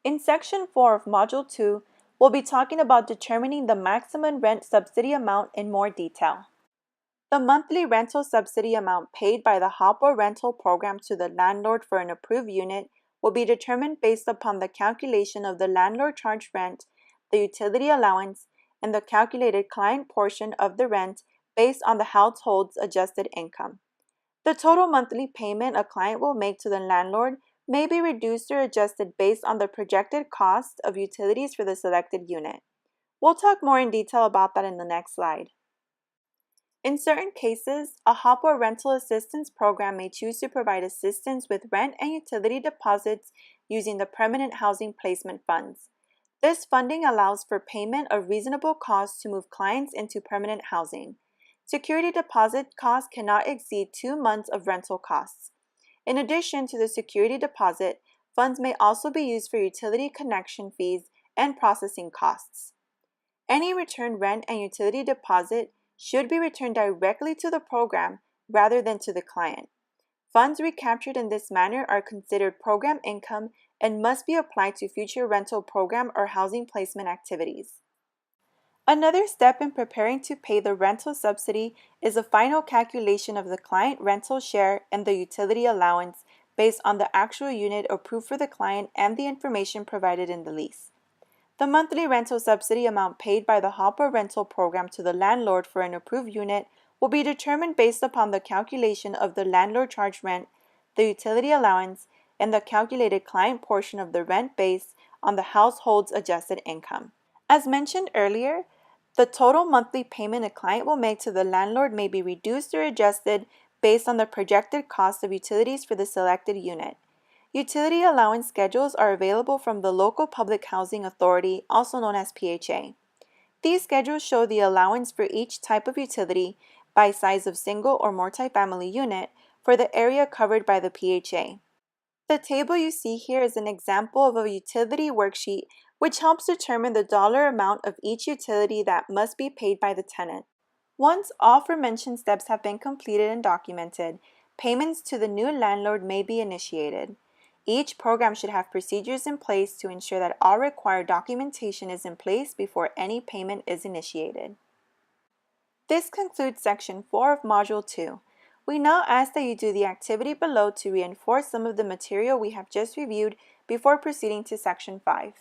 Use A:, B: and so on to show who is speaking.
A: In Section 4 of Module 2, we'll be talking about determining the maximum rent subsidy amount in more detail. The monthly rental subsidy amount paid by the HOPWA rental program to the landlord for an approved unit will be determined based upon the calculation of the landlord charged rent, the utility allowance, and the calculated client portion of the rent based on the household's adjusted income. The total monthly payment a client will make to the landlord may be reduced or adjusted based on the projected cost of utilities for the selected unit. We'll talk more in detail about that in the next slide. In certain cases, a HOPWA rental assistance program may choose to provide assistance with rent and utility deposits using the Permanent Housing Placement Funds. This funding allows for payment of reasonable costs to move clients into permanent housing. Security deposit costs cannot exceed 2 months of rental costs. In addition to the security deposit, funds may also be used for utility connection fees and processing costs. Any returned rent and utility deposit should be returned directly to the program rather than to the client. Funds recaptured in this manner are considered program income and must be applied to future rental program or housing placement activities. Another step in preparing to pay the rental subsidy is a final calculation of the client rental share and the utility allowance based on the actual unit approved for the client and the information provided in the lease. The monthly rental subsidy amount paid by the HOPWA rental program to the landlord for an approved unit will be determined based upon the calculation of the landlord charged rent, the utility allowance, and the calculated client portion of the rent based on the household's adjusted income. As mentioned earlier, the total monthly payment a client will make to the landlord may be reduced or adjusted based on the projected cost of utilities for the selected unit. Utility allowance schedules are available from the Local Public Housing Authority, also known as PHA. These schedules show the allowance for each type of utility by size of single or multifamily unit for the area covered by the PHA. The table you see here is an example of a utility worksheet which helps determine the dollar amount of each utility that must be paid by the tenant. Once all aforementioned steps have been completed and documented, payments to the new landlord may be initiated. Each program should have procedures in place to ensure that all required documentation is in place before any payment is initiated. This concludes Section 4 of Module 2. We now ask that you do the activity below to reinforce some of the material we have just reviewed before proceeding to Section 5.